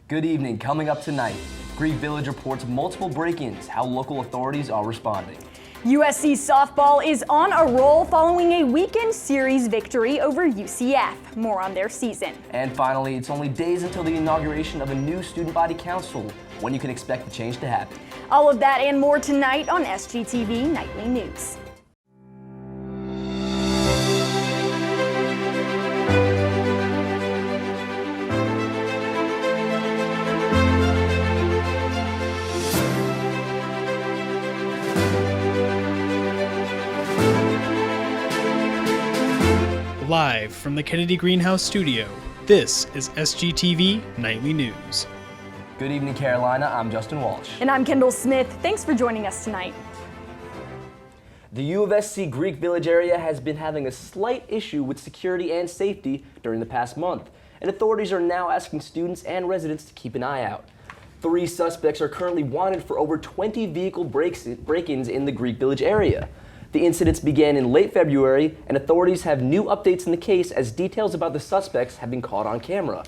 Good evening. Coming up tonight, Greek Village reports multiple break-ins, how local authorities are responding. USC softball is on a roll following a weekend series victory over UCF. More on their season. And finally, it's only days until the inauguration of a new student body council, when you can expect the change to happen. All of that and more tonight on SGTV Nightly News. Live from the Kennedy Greenhouse studio, this is SGTV Nightly News. Good evening, Carolina. I'm Justin Walsh. And I'm Kendall Smith. Thanks for joining us tonight. The U of SC Greek Village area has been having a slight issue with security and safety during the past month, and authorities are now asking students and residents to keep an eye out. 3 suspects are currently wanted for over 20 vehicle break-ins in the Greek Village area. The incidents began in late February, and authorities have new updates in the case as details about the suspects have been caught on camera.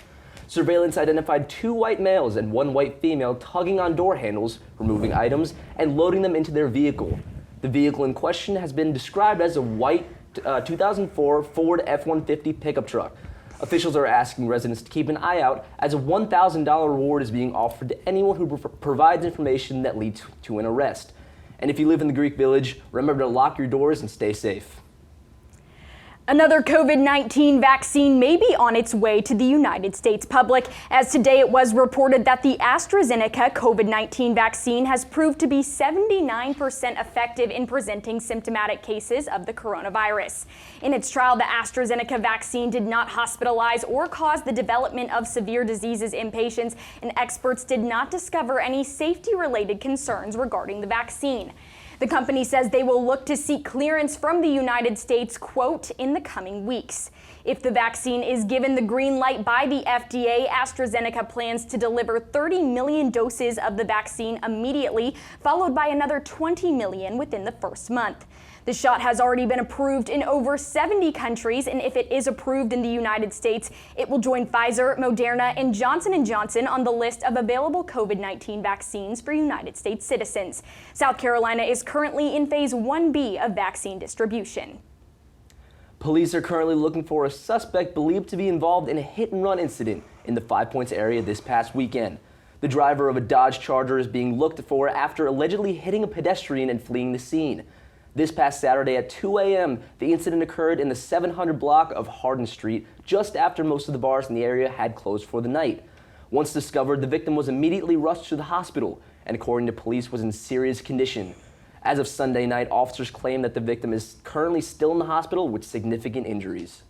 Surveillance identified 2 white males and 1 white female tugging on door handles, removing items, and loading them into their vehicle. The vehicle in question has been described as a white 2004 Ford F-150 pickup truck. Officials are asking residents to keep an eye out as a $1,000 reward is being offered to anyone who provides information that leads to an arrest. And if you live in the Greek Village, remember to lock your doors and stay safe. Another COVID-19 vaccine may be on its way to the United States public, as today it was reported that the AstraZeneca COVID-19 vaccine has proved to be 79% effective in preventing symptomatic cases of the coronavirus. In its trial, the AstraZeneca vaccine did not hospitalize or cause the development of severe diseases in patients, and experts did not discover any safety-related concerns regarding the vaccine. The company says they will look to seek clearance from the United States, quote, in the coming weeks. If the vaccine is given the green light by the FDA, AstraZeneca plans to deliver 30 million doses of the vaccine immediately, followed by another 20 million within the first month. The shot has already been approved in over 70 countries, and if it is approved in the United States, it will join Pfizer, Moderna, and Johnson & Johnson on the list of available COVID-19 vaccines for United States citizens. South Carolina is currently in Phase 1B of vaccine distribution. Police are currently looking for a suspect believed to be involved in a hit-and-run incident in the 5 Points area this past weekend. The driver of a Dodge Charger is being looked for after allegedly hitting a pedestrian and fleeing the scene. This past Saturday at 2 a.m., the incident occurred in the 700 block of Hardin Street, just after most of the bars in the area had closed for the night. Once discovered, the victim was immediately rushed to the hospital and, according to police, was in serious condition. As of Sunday night, officers claim that the victim is currently still in the hospital with significant injuries.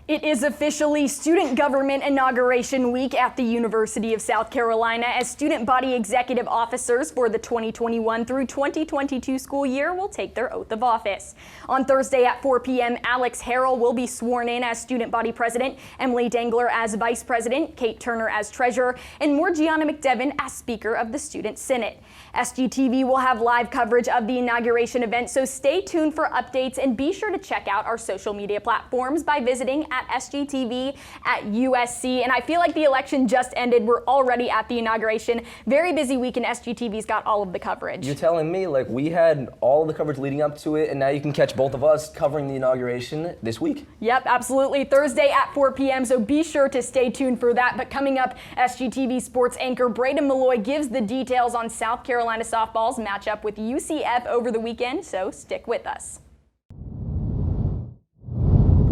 It is officially Student Government Inauguration Week at the University of South Carolina, as student body executive officers for the 2021 through 2022 school year will take their oath of office. On Thursday at 4 p.m., Alex Harrell will be sworn in as student body president, Emily Dangler as vice president, Kate Turner as treasurer, and Morgiana McDevitt as speaker of the Student Senate. SGTV will have live coverage of the inauguration event, so stay tuned for updates and be sure to check out our social media platforms by visiting at SGTV at USC. And I feel like the election just ended. We're already at the inauguration. Very busy week, and SGTV's got all of the coverage. You're telling me, like, we had all of the coverage leading up to it, and now you can catch both of us covering the inauguration this week. Yep, absolutely. Thursday at 4 p.m., so be sure to stay tuned for that. But coming up, SGTV sports anchor Braden Malloy gives the details on South Carolina softball's matchup with UCF over the weekend, so stick with us.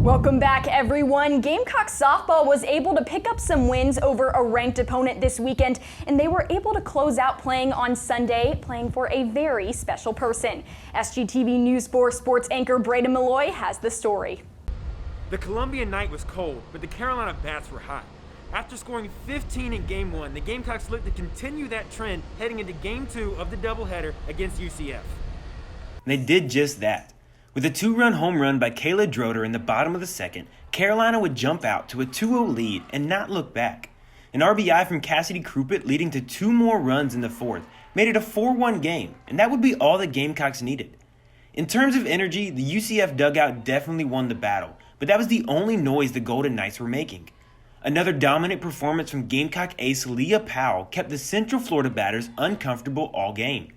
Welcome back, everyone. Gamecock softball was able to pick up some wins over a ranked opponent this weekend, and they were able to close out playing on Sunday, playing for a very special person. SGTV News 4 sports anchor Braden Malloy has the story. The Colombian night was cold, but the Carolina bats were hot. After scoring 15 in Game 1, the Gamecocks looked to continue that trend heading into Game 2 of the doubleheader against UCF. They did just that. With a 2-run home run by Kayla Droder in the bottom of the second, Carolina would jump out to a 2-0 lead and not look back. An RBI from Cassidy Crupitt leading to 2 more runs in the fourth made it a 4-1 game, and that would be all the Gamecocks needed. In terms of energy, the UCF dugout definitely won the battle, but that was the only noise the Golden Knights were making. Another dominant performance from Gamecock ace Leah Powell kept the Central Florida batters uncomfortable all game.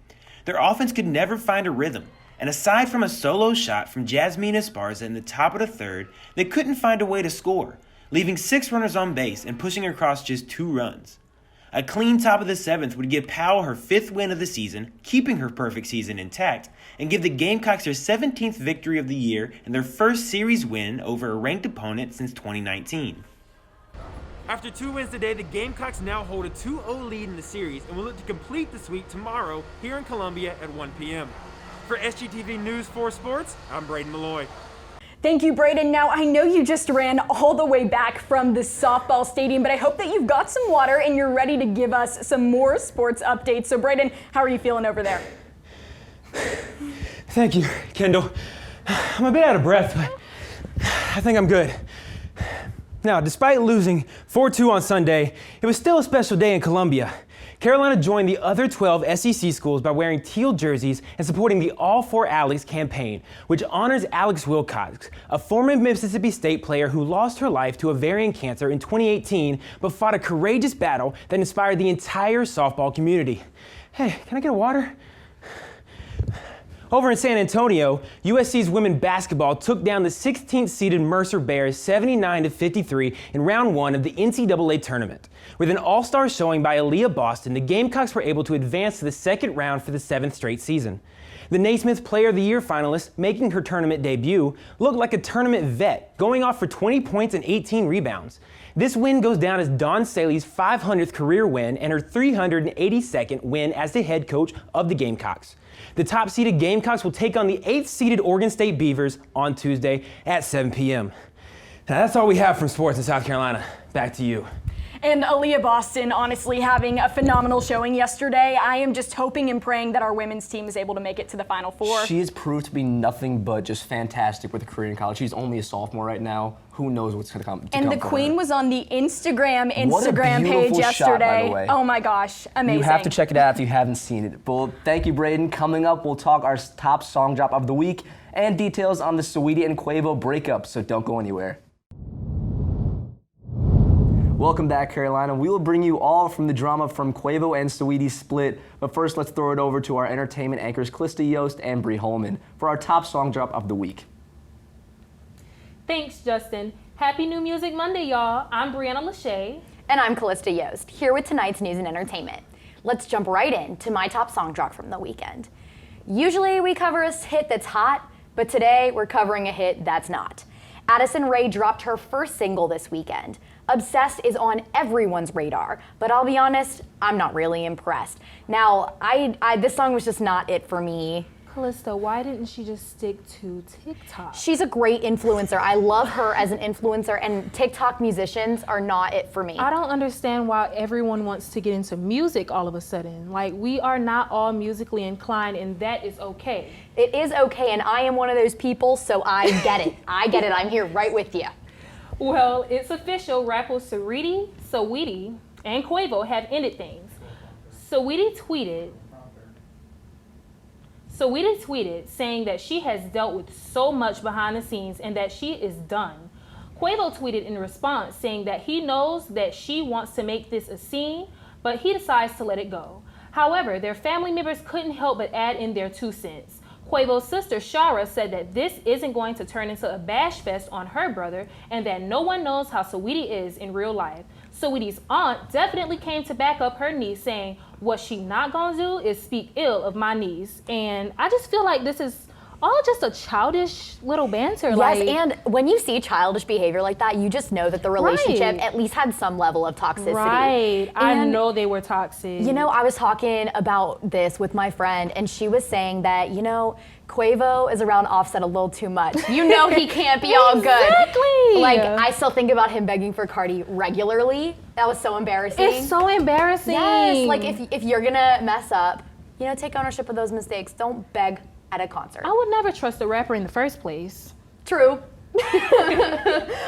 Their offense could never find a rhythm, and aside from a solo shot from Jasmine Esparza in the top of the third, they couldn't find a way to score, leaving 6 runners on base and pushing across just 2 runs. A clean top of the 7th would give Powell her 5th win of the season, keeping her perfect season intact, and give the Gamecocks their 17th victory of the year and their first series win over a ranked opponent since 2019. After 2 wins today, the Gamecocks now hold a 2-0 lead in the series and will look to complete the sweep tomorrow here in Columbia at 1 p.m. For SGTV News 4 Sports, I'm Braden Malloy. Thank you, Braden. Now, I know you just ran all the way back from the softball stadium, but I hope that you've got some water and you're ready to give us some more sports updates. So, Braden, how are you feeling over there? Thank you, Kendall. I'm a bit out of breath, but I think I'm good. Now, despite losing 4-2 on Sunday, it was still a special day in Columbia. Carolina joined the other 12 SEC schools by wearing teal jerseys and supporting the All for Alex campaign, which honors Alex Wilcox, a former Mississippi State player who lost her life to ovarian cancer in 2018, but fought a courageous battle that inspired the entire softball community. Hey, can I get a water? Over in San Antonio, USC's women basketball took down the 16th-seeded Mercer Bears 79-53 in round 1 of the NCAA tournament. With an all-star showing by Aaliyah Boston, the Gamecocks were able to advance to the second round for the 7th straight season. The Naismith Player of the Year finalist, making her tournament debut, looked like a tournament vet, going off for 20 points and 18 rebounds. This win goes down as Dawn Staley's 500th career win and her 382nd win as the head coach of the Gamecocks. The top-seeded Gamecocks will take on the 8th-seeded Oregon State Beavers on Tuesday at 7 p.m. Now, that's all we have from sports in South Carolina. Back to you. And Aaliyah Boston honestly having a phenomenal showing yesterday. I am just hoping and praying that our women's team is able to make it to the Final Four. She has proved to be nothing but just fantastic with a career in college. She's only a sophomore right now. Who knows what's going to come. And the Queen was on the Instagram beautiful page yesterday. Shot, by the way. Oh my gosh, amazing. You have to check it out if you haven't seen it. Well, thank you, Braden. Coming up, we'll talk our top song drop of the week and details on the Saweetie and Quavo breakup, so don't go anywhere. Welcome back, Carolina. We will bring you all from the drama from Quavo and Saweetie's split. But first, let's throw it over to our entertainment anchors, Calista Yost and Bree Holman, for our top song drop of the week. Thanks, Justin. Happy New Music Monday, y'all. I'm Brianna Lachey. And I'm Calista Yost, here with tonight's news and entertainment. Let's jump right into my top song drop from the weekend. Usually we cover a hit that's hot, but today we're covering a hit that's not. Addison Rae dropped her first single this weekend. Obsessed is on everyone's radar, but I'll be honest, I'm not really impressed. Now, this song was just not it for me. Calista, why didn't she just stick to TikTok? She's a great influencer. I love her as an influencer, and TikTok musicians are not it for me. I don't understand why everyone wants to get into music all of a sudden. Like, we are not all musically inclined, and that is okay. It is okay, and I am one of those people, so I get it. I get it. I'm here right with you. Well, it's official. Rappers Saweetie, and Quavo have ended things. Saweetie tweeted saying that she has dealt with so much behind the scenes and that she is done. Quavo tweeted in response saying that he knows that she wants to make this a scene, but he decides to let it go. However, their family members couldn't help but add in their 2 cents. Quavo's sister, Shara, said that this isn't going to turn into a bash fest on her brother and that no one knows how Saweetie is in real life. Saweetie's aunt definitely came to back up her niece, saying, "What she not gonna do is speak ill of my niece." And I just feel like this is all just a childish little banter. Yes, and when you see childish behavior like that, you just know that the relationship at least had some level of toxicity. Right, I know they were toxic. You know, I was talking about this with my friend, and she was saying that, you know, Quavo is around Offset a little too much. You know he can't be all good. Exactly. Like, I still think about him begging for Cardi regularly. That was so embarrassing. It's so embarrassing. Yes, like if you're gonna mess up, you know, take ownership of those mistakes. Don't beg at a concert. I would never trust a rapper in the first place. True.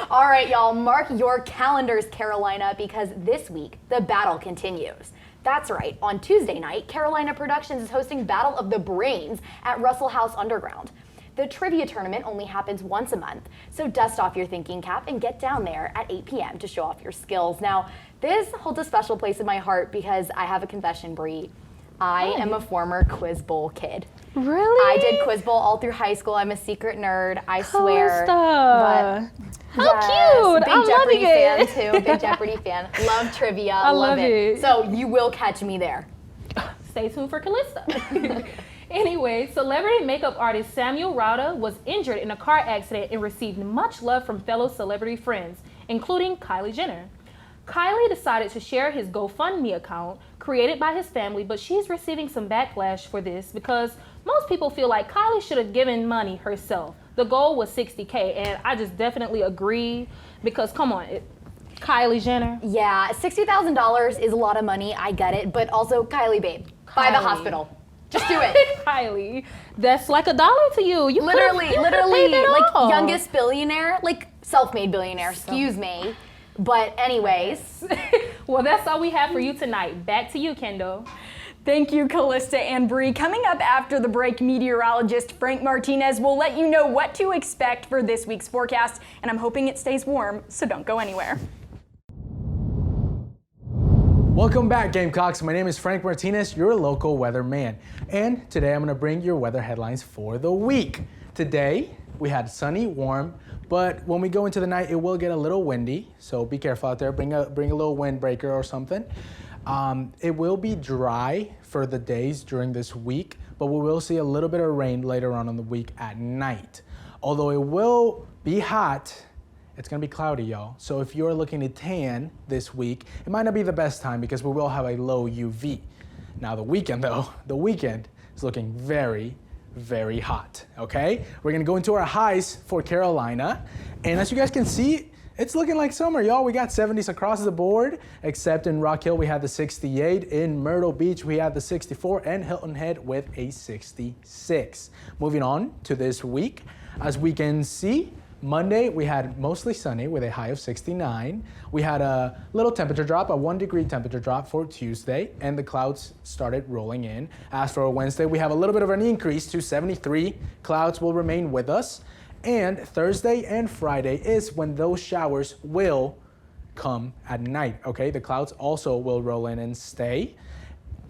All right, y'all, mark your calendars, Carolina, because this week, the battle continues. That's right, on Tuesday night, Carolina Productions is hosting Battle of the Brains at Russell House Underground. The trivia tournament only happens once a month, so dust off your thinking cap and get down there at 8 p.m. to show off your skills. Now, this holds a special place in my heart because I have a confession, Bree. I am a former Quiz Bowl kid. Really? I did Quiz Bowl all through high school. I'm a secret nerd, I swear. Calista. But How cute! Big I'm Jeopardy loving it. fan too. Big Jeopardy fan. Love trivia. I love it. it. So you will catch me there. Stay tuned for Calista. Anyway, celebrity makeup artist Samuel Rauda was injured in a car accident and received much love from fellow celebrity friends, including Kylie Jenner. Kylie decided to share his GoFundMe account created by his family, but she's receiving some backlash for this because most people feel like Kylie should have given money herself. The goal was $60K, and I just definitely agree because, come on, Kylie Jenner. Yeah, $60,000 is a lot of money. I get it, but also Kylie, babe, buy the hospital. Just do it. Kylie, that's like $1 to you. You literally, could've paid that like off. youngest billionaire, like self-made billionaire, excuse me. But anyways. Well, that's all we have for you tonight. Back to you, Kendall. Thank you, Calista and Bree. Coming up after the break, meteorologist Frank Martinez will let you know what to expect for this week's forecast, and I'm hoping it stays warm, so don't go anywhere. Welcome back, Gamecocks. My name is Frank Martinez, your local weatherman. And today I'm going to bring your weather headlines for the week. Today, we had sunny, warm, but when we go into the night, it will get a little windy, so be careful out there. Bring a little windbreaker or something. It will be dry for the days during this week, but we will see a little bit of rain later on in the week at night. Although it will be hot, it's gonna be cloudy, y'all. So if you're looking to tan this week, it might not be the best time because we will have a low UV. Now the weekend though, the weekend is looking very, very hot, okay? We're gonna go into our highs for Carolina. And as you guys can see, it's looking like summer, y'all. We got 70s across the board, except in Rock Hill, we had the 68. In Myrtle Beach, we had the 64, and Hilton Head with a 66. Moving on to this week, as we can see, Monday, we had mostly sunny with a high of 69. We had a little temperature drop, a 1 degree temperature drop for Tuesday, and the clouds started rolling in. As for Wednesday, we have a little bit of an increase to 73. Clouds will remain with us. And Thursday and Friday is when those showers will come at night, okay? The clouds also will roll in and stay.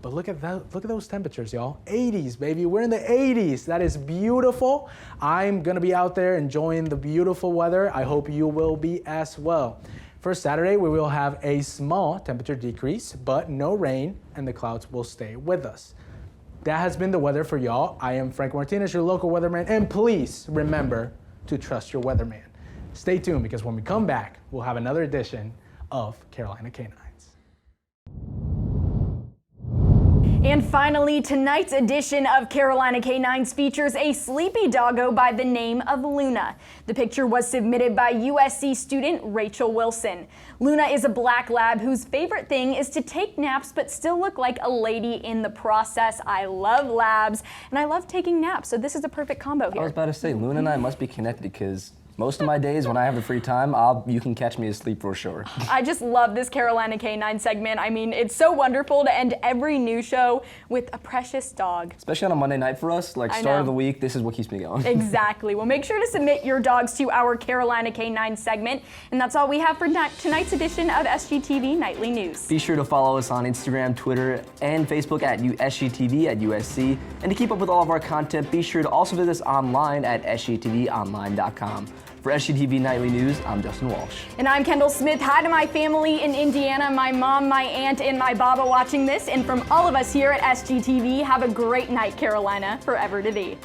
But look at that, look at those temperatures, y'all. 80s, baby, we're in the 80s. That is beautiful. I'm gonna be out there enjoying the beautiful weather. I hope you will be as well. For Saturday, we will have a small temperature decrease, but no rain, and the clouds will stay with us. That has been the weather for y'all. I am Frank Martinez, your local weatherman, and please remember to trust your weatherman. Stay tuned because when we come back, we'll have another edition of Carolina Canines. And finally, tonight's edition of Carolina Canines features a sleepy doggo by the name of Luna. The picture was submitted by USC student Rachel Wilson. Luna is a black lab whose favorite thing is to take naps but still look like a lady in the process. I love labs and I love taking naps, so this is a perfect combo here. I was about to say, Luna and I must be connected because most of my days when I have the free time, you can catch me asleep for sure. I just love this Carolina Canine segment. I mean, it's so wonderful to end every news show with a precious dog. Especially on a Monday night for us, like start of the week, this is what keeps me going. Exactly. Well, make sure to submit your dogs to our Carolina Canine segment. And that's all we have for tonight's edition of SGTV Nightly News. Be sure to follow us on Instagram, Twitter, and Facebook at SGTV at USC. And to keep up with all of our content, be sure to also visit us online at sgtvonline.com. For SGTV Nightly News, I'm Justin Walsh. And I'm Kendall Smith. Hi to my family in Indiana, my mom, my aunt, and my baba watching this. And from all of us here at SGTV, have a great night, Carolina, forever to thee.